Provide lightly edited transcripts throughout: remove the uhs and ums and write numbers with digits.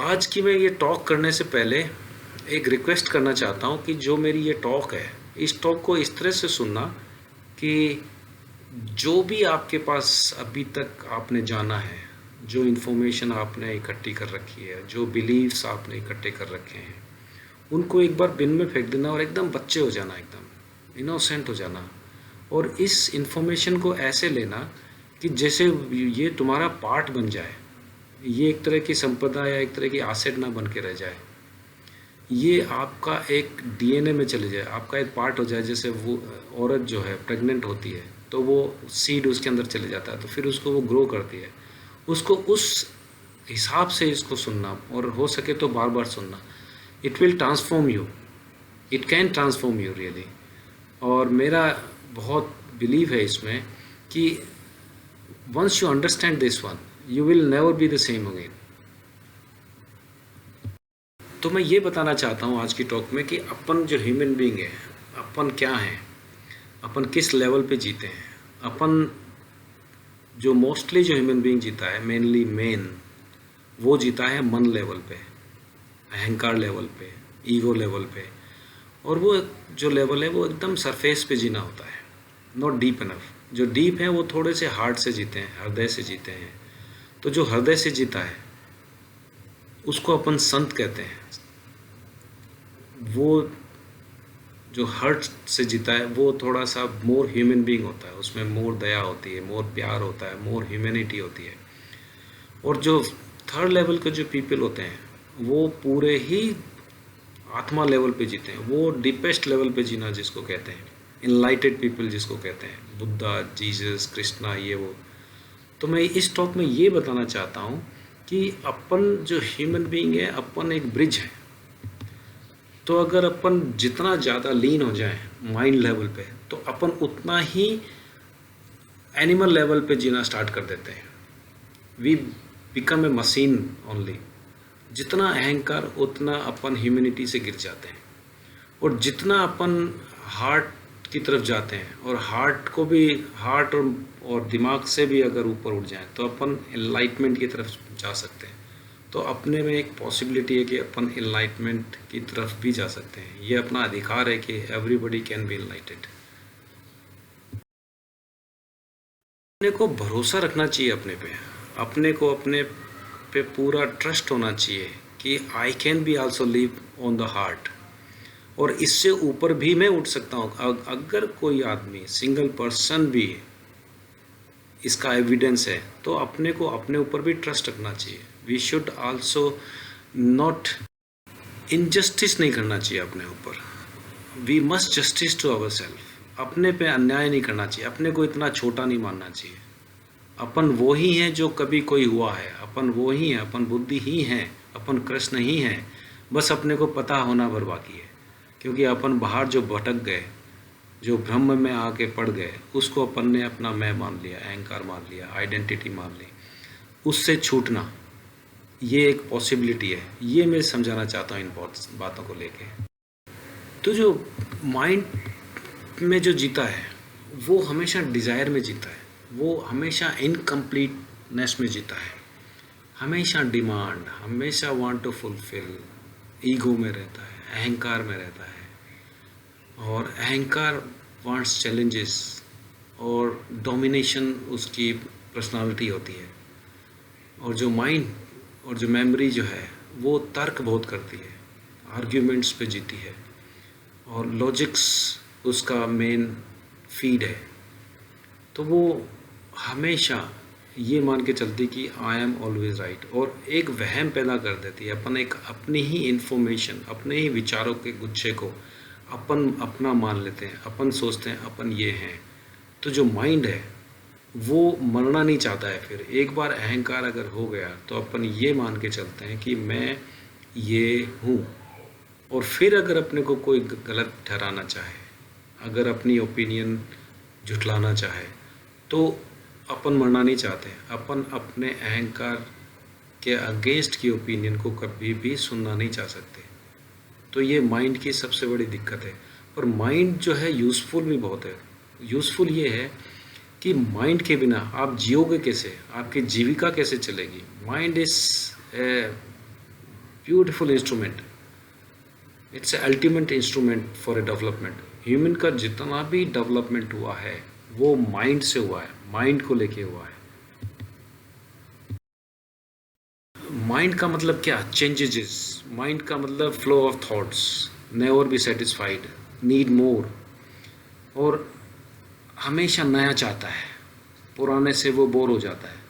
आज की मैं ये टॉक करने से पहले एक रिक्वेस्ट करना चाहता हूँ कि जो मेरी ये टॉक है, इस टॉक को इस तरह से सुनना कि जो भी आपके पास अभी तक आपने जाना है, जो इन्फॉर्मेशन आपने इकट्ठी कर रखी है, जो बिलीव्स आपने इकट्ठे कर रखे हैं, उनको एक बार बिन में फेंक देना और एकदम बच्चे हो जाना, एकदम इनोसेंट हो जाना। और इस इन्फॉर्मेशन को ऐसे लेना कि जैसे ये तुम्हारा पार्ट बन जाए, ये एक तरह की संपदा या एक तरह की आसेट ना बन के रह जाए, ये आपका एक डीएनए में चले जाए, आपका एक पार्ट हो जाए। जैसे वो औरत जो है प्रेग्नेंट होती है तो वो सीड उसके अंदर चले जाता है, तो फिर उसको वो ग्रो करती है। उसको उस हिसाब से इसको सुनना, और हो सके तो बार बार सुनना। It will transform you, it can transform you really. और मेरा बहुत बिलीव है इसमें कि once you understand this one, you will never be the same again. तो मैं ये बताना चाहता हूँ आज की टॉक में कि अपन जो ह्यूमन बीइंग है, अपन क्या है, अपन किस लेवल पे जीते हैं। अपन जो मोस्टली जो ह्यूमन बीइंग जीता है, मेन वो जीता है मन लेवल पे, अहंकार लेवल पे, ईगो लेवल पे। और वो जो लेवल है वो एकदम सरफेस पे जीना होता है, नॉट डीप इनफ। जो डीप है वो थोड़े से हार्ट से जीते हैं, हृदय से जीते हैं। तो जो हृदय से जीता है उसको अपन संत कहते हैं। वो जो हार्ट से जीता है वो थोड़ा सा मोर ह्यूमन बीइंग होता है, उसमें मोर दया होती है, मोर प्यार होता है, मोर ह्यूमैनिटी होती है। और जो थर्ड लेवल के जो पीपल होते हैं वो पूरे ही आत्मा लेवल पे जीते हैं, वो डीपेस्ट लेवल पे जीना जिसको कहते हैं, इनलाइटेड पीपल जिसको कहते हैं, बुद्धा, जीसस, कृष्णा, ये वो। तो मैं इस टॉक में ये बताना चाहता हूँ कि अपन जो ह्यूमन बीइंग है, अपन एक ब्रिज है। तो अगर अपन जितना ज़्यादा लीन हो जाए माइंड लेवल पे, तो अपन उतना ही एनिमल लेवल पे जीना स्टार्ट कर देते हैं। We become a machine only. जितना अहंकार उतना अपन ह्यूमैनिटी से गिर जाते हैं। और जितना अपन हार्ट की तरफ जाते हैं, और हार्ट को भी, हार्ट और दिमाग से भी अगर ऊपर उठ जाए, तो अपन एनलाइटमेंट की तरफ जा सकते हैं। तो अपने में एक पॉसिबिलिटी है कि अपन एनलाइटमेंट की तरफ भी जा सकते हैं। ये अपना अधिकार है कि एवरीबॉडी कैन बी एनलाइटेड। अपने को भरोसा रखना चाहिए अपने पे, अपने को अपने पे पूरा ट्रस्ट होना चाहिए कि I can be also live on the heart. और इससे ऊपर भी मैं उठ सकता हूँ। अगर कोई आदमी, सिंगल पर्सन भी इसका एविडेंस है, तो अपने को अपने ऊपर भी ट्रस्ट रखना चाहिए। We should also not, injustice नहीं करना चाहिए अपने ऊपर। We must justice to our self. अपने पे अन्याय नहीं करना चाहिए, अपने को इतना छोटा नहीं मानना चाहिए। अपन वो ही हैं जो कभी कोई हुआ है, अपन वो ही हैं, अपन बुद्धि ही हैं, अपन कृष्ण ही हैं। बस अपने को पता होना भर बाकी है। क्योंकि अपन बाहर जो भटक गए, जो ब्रह्म में आके पड़ गए, उसको अपन ने अपना मैं मान लिया, अहंकार मान लिया, आइडेंटिटी मान ली। उससे छूटना ये एक पॉसिबिलिटी है। ये मैं समझाना चाहता हूँ इन बातों को लेके। तो जो माइंड में जो जीता है वो हमेशा डिज़ायर में जीता है, वो हमेशा इनकम्प्लीटनेस में जीता है, हमेशा डिमांड, हमेशा वांट टू फुलफिल, ईगो में रहता है, अहंकार में रहता है। और अहंकार वांट्स चैलेंजेस, और डोमिनेशन उसकी पर्सनालिटी होती है। और जो माइंड और जो मेमोरी जो है वो तर्क बहुत करती है, आर्ग्यूमेंट्स पे जीती है, और लॉजिक्स उसका मेन फीड है। तो वो हमेशा ये मान के चलती कि आई एम ऑलवेज राइट, और एक वहम पैदा कर देती है। अपन एक अपनी ही इन्फॉर्मेशन, अपने ही विचारों के गुच्छे को अपन अपना मान लेते हैं, अपन सोचते हैं अपन ये हैं। तो जो माइंड है वो मरना नहीं चाहता है। फिर एक बार अहंकार अगर हो गया तो अपन ये मान के चलते हैं कि मैं ये हूँ। और फिर अगर अपने को कोई गलत ठहराना चाहे, अगर अपनी ओपिनियन झुठलाना चाहे, तो अपन मरना नहीं चाहते। अपन अपने अहंकार के अगेंस्ट की ओपिनियन को कभी भी सुनना नहीं चाह सकते। तो ये माइंड की सबसे बड़ी दिक्कत है। और माइंड जो है यूज़फुल भी बहुत है। यूज़फुल ये है कि माइंड के बिना आप जियोगे कैसे, आपकी जीविका कैसे चलेगी। Mind is beautiful instrument, it's a ultimate instrument for a development. Human का जितना भी डेवलपमेंट हुआ है वो माइंड से हुआ है, माइंड को लेके हुआ है। माइंड का मतलब क्या? चेंजेस। माइंड का मतलब flow of thoughts, never be satisfied, need more, और हमेशा नया चाहता है, पुराने से वो बोर हो जाता है।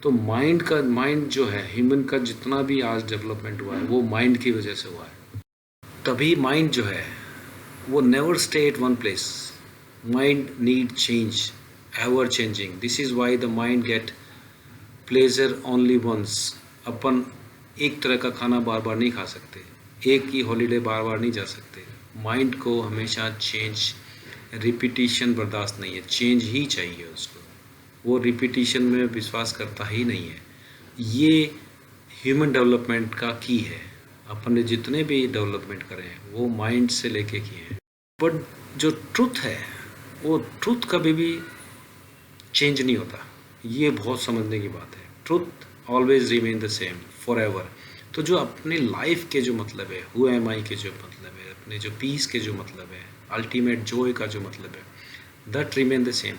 तो माइंड जो है, ह्यूमन का जितना भी आज डेवलपमेंट हुआ है वो माइंड की वजह से हुआ है। तभी माइंड जो है वो never stay at one place, mind need change, ever changing. This is why the mind get pleasure only once. अपन एक तरह का खाना बार बार नहीं खा सकते, एक ही हॉलीडे बार बार नहीं जा सकते। माइंड को हमेशा चेंज, रिपीटिशन बर्दाश्त नहीं है, चेंज ही चाहिए उसको। वो रिपीटिशन में विश्वास करता ही नहीं है। ये ह्यूमन डेवलपमेंट का की है। अपन ने जितने भी डेवलपमेंट करे हैं वो माइंड से लेके किए हैं। बट जो ट्रुथ है वो ट्रुथ कभी भी चेंज नहीं होता। ये बहुत समझने की बात है। Truth always remain the same for ever. तो जो अपने लाइफ के जो मतलब है, हु एम आई के जो मतलब है, अपने जो पीस के जो मतलब है, अल्टीमेट जॉय का जो मतलब है, दैट रिमेन द सेम।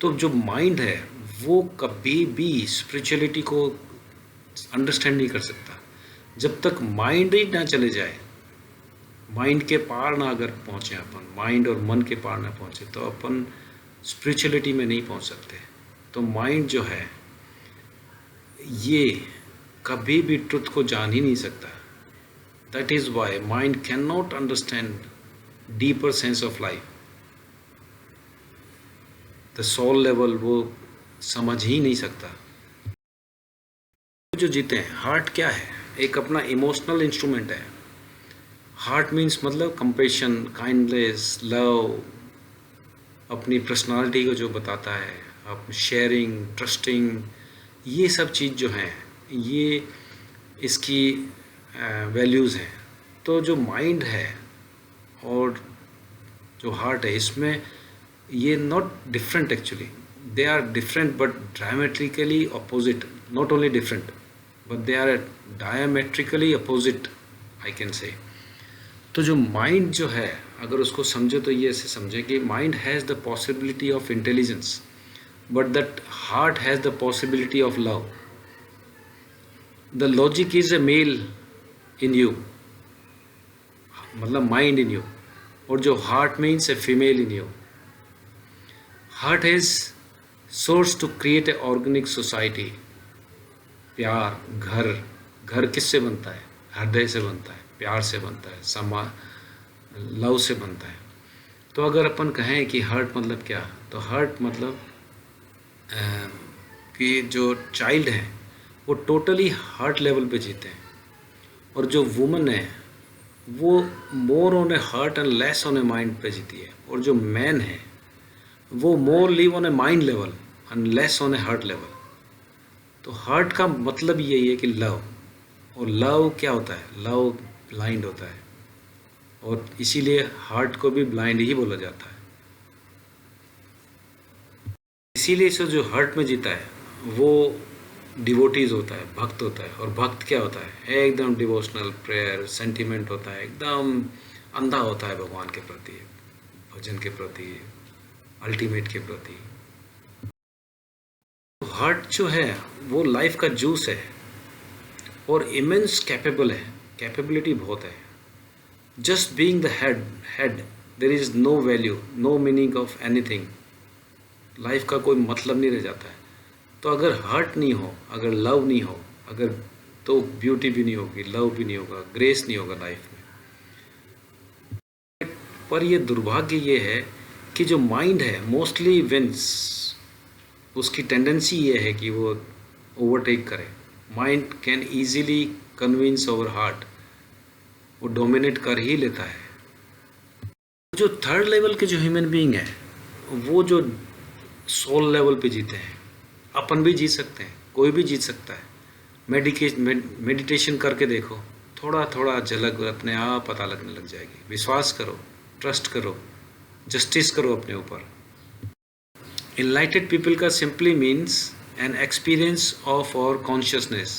तो जो माइंड है वो कभी भी स्पिरिचुअलिटी को अंडरस्टैंड नहीं कर सकता जब तक माइंड ही ना चले जाए, माइंड के पार ना अगर पहुँचे अपन, माइंड और मन के पार ना पहुँचे तो अपन स्पिरिचुअलिटी में नहीं पहुँच सकते। तो माइंड जो है ये कभी भी ट्रुथ को जान ही नहीं सकता। That is why mind can not understand deeper sense of life. The soul level वो समझ ही नहीं सकता। जो जीते हैं, हार्ट क्या है? एक अपना इमोशनल इंस्ट्रूमेंट है। हार्ट मीन्स मतलब कंपैशन, काइंडनेस, लव, अपनी पर्सनालिटी को जो बताता है, आप शेयरिंग, ट्रस्टिंग, ये सब चीज़ जो हैं ये इसकी वैल्यूज़ हैं। तो जो माइंड है और जो हार्ट है इसमें ये not different, actually they are different but diametrically opposite. Not only different but they are diametrically opposite, I can say. तो जो माइंड जो है अगर उसको समझे तो ये ऐसे समझे कि mind has the possibility of intelligence but that heart has the possibility of love. The logic is a male in you, मतलब mind in you, और जो heart means a female in you. Heart is source to create a organic society. प्यार, घर किससे बनता है? हृदय से बनता है, प्यार से बनता है, लव से बनता है। तो अगर अपन कहें कि हार्ट मतलब क्या, तो हार्ट मतलब कि जो चाइल्ड हैं वो टोटली हार्ट लेवल पे जीते हैं, और जो वुमन है वो more on a heart and less on a mind पे जीती है, और जो मैन है वो more live on a mind level and less on a heart level. तो हार्ट का मतलब यही है कि लव, और लव क्या होता है? लव ब्लाइंड होता है, और इसीलिए हार्ट को भी ब्लाइंड ही बोला जाता है। इसीलिए इसे जो हार्ट में जीता है वो डिवोटीज होता है, भक्त होता है। और भक्त क्या होता है? एकदम डिवोशनल, प्रेयर, सेंटिमेंट होता है, एकदम अंधा होता है भगवान के प्रति, भजन के प्रति, अल्टीमेट के प्रति। हार्ट जो है वो लाइफ का जूस है और इमेंस कैपेबल है, कैपेबिलिटी बहुत है। Just being the head there is no value, no meaning of anything. Life का कोई मतलब नहीं रह जाता है। तो अगर हार्ट नहीं हो, अगर लव नहीं हो, अगर तो ब्यूटी भी नहीं होगी, लव भी नहीं होगा, ग्रेस नहीं होगा लाइफ में। पर ये दुर्भाग्य ये है कि जो माइंड है मोस्टली विंस, उसकी टेंडेंसी ये है कि वो ओवरटेक करे। Mind can easily convince over heart, वो डोमिनेट कर ही लेता है। जो थर्ड लेवल के जो ह्यूमन बीइंग है वो जो सोल लेवल पे जीते हैं, अपन भी जीत सकते हैं, कोई भी जीत सकता है। मेडिटेशन करके देखो, थोड़ा थोड़ा झलक अपने आप पता लगने लग जाएगी। विश्वास करो, ट्रस्ट करो, जस्टिस करो अपने ऊपर। Enlightened people का simply means an experience of our consciousness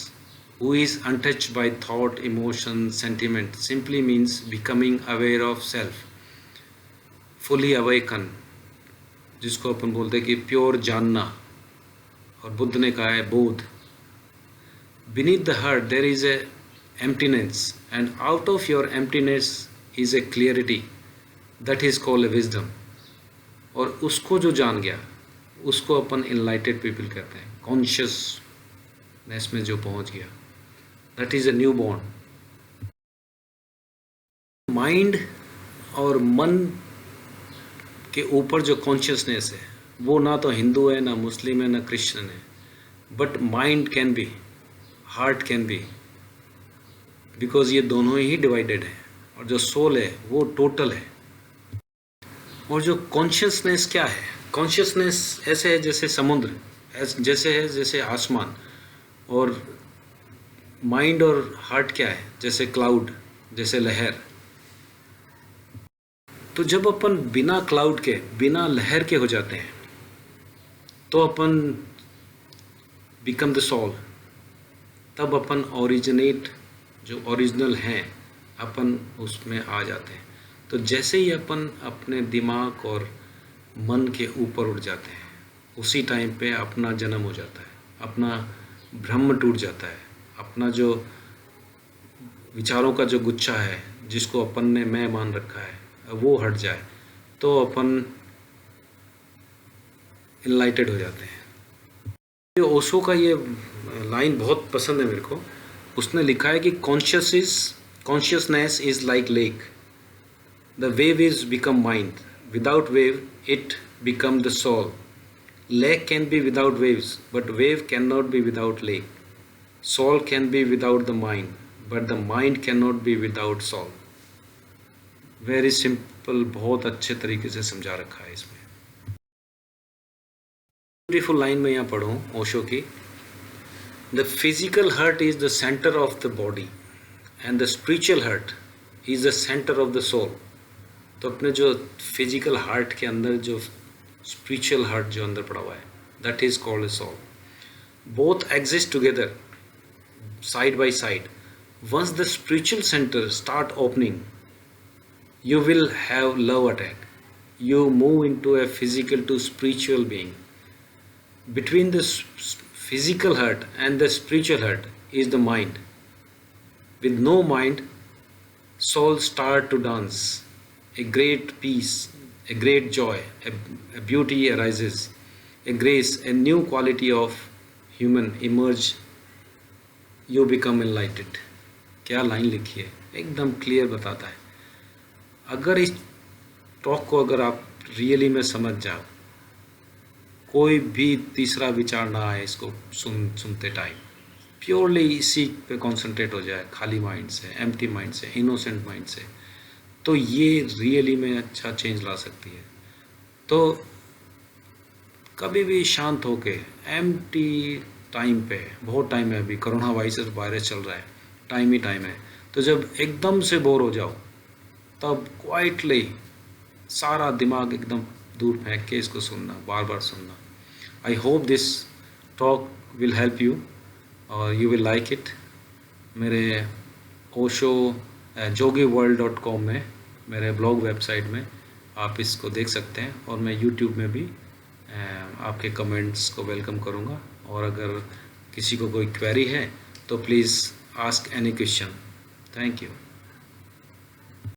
who is untouched by thought, emotion, sentiment, simply means becoming aware of self, fully awaken, जिसको अपन बोलते हैं कि प्योर जानना, और बुद्ध ने कहा है बोध. Beneath the heart there is a emptiness, and out of your emptiness is a clarity that is called a wisdom. और उसको जो जान गया उसको अपन enlightened people कहते हैं, consciousness में जो पहुंच गया, that is a newborn. Mind और मन के ऊपर जो कॉन्शियसनेस है वो ना तो हिंदू है, ना मुस्लिम है, ना क्रिश्चियन है, but mind can be, heart can be, because ये दोनों ही डिवाइडेड है. और जो सोल है वो टोटल है. और जो कॉन्शियसनेस क्या है, कॉन्शियसनेस ऐसे है जैसे समुद्र, जैसे है जैसे आसमान. और माइंड और हार्ट क्या है, जैसे क्लाउड, जैसे लहर. तो जब अपन बिना क्लाउड के, बिना लहर के हो जाते हैं तो अपन बिकम द सोल. तब अपन ओरिजिनेट, जो ओरिजिनल हैं, अपन उसमें आ जाते हैं. तो जैसे ही अपन अपने दिमाग और मन के ऊपर उठ जाते हैं, उसी टाइम पे अपना जन्म हो जाता है, अपना भ्रम टूट जाता है, अपना जो विचारों का जो गुच्छा है जिसको अपन ने मैं मान रखा है वो हट जाए, तो अपन इनलाइटेड हो जाते हैं. ये ओशो का ये लाइन बहुत पसंद है मेरे को. उसने लिखा है कि consciousness is like lake, the wave is become mind, without wave it become the soul. Lake can be without waves, but wave can not be without lake. Soul can be without the mind, but the mind can not be without soul. Very simple, बहुत अच्छे तरीके से समझा रखा है इसमें. Beautiful line में यहाँ पढ़ूँ ओशो की. The physical heart is the centre of the body and the spiritual heart is the centre of the soul. तो अपने जो फिजिकल हार्ट के अंदर जो स्पिरिचुअल हार्ट जो अंदर पड़ा हुआ है, that is called a soul. Both exist together side by side. Once the spiritual centre start opening, you will have love attack. You move into a physical to spiritual being. Between the physical heart and the spiritual heart is the mind. With no mind, soul start to dance. A great peace, a great joy, a beauty arises, a grace, a new quality of human emerge. You become enlightened. क्या line लिखी है, एकदम clear बताता है. अगर इस talk को अगर आप रियली में समझ जाओ, कोई भी तीसरा विचार ना आए इसको सुनते टाइम, प्योरली इसी पे कंसंट्रेट हो जाए, खाली माइंड से, एम्प्टी माइंड से, इनोसेंट माइंड से, तो ये रियली में अच्छा चेंज ला सकती है. तो कभी भी शांत होके, एम्प्टी टाइम पे, बहुत टाइम है अभी, कोरोना वायरस चल रहा है, टाइम ही टाइम है. तो जब एकदम से बोर हो जाओ, तब क्वाइटली सारा दिमाग एकदम दूर फेंक के इसको सुनना, बार बार सुनना. I hope this talk will help you और यू विल लाइक इट. मेरे ओशो jogiworld.com में, मेरे ब्लॉग वेबसाइट में आप इसको देख सकते हैं. और मैं यूट्यूब में भी आपके कमेंट्स को वेलकम करूँगा. और अगर किसी को कोई क्वेरी है तो please ask any question. Thank you.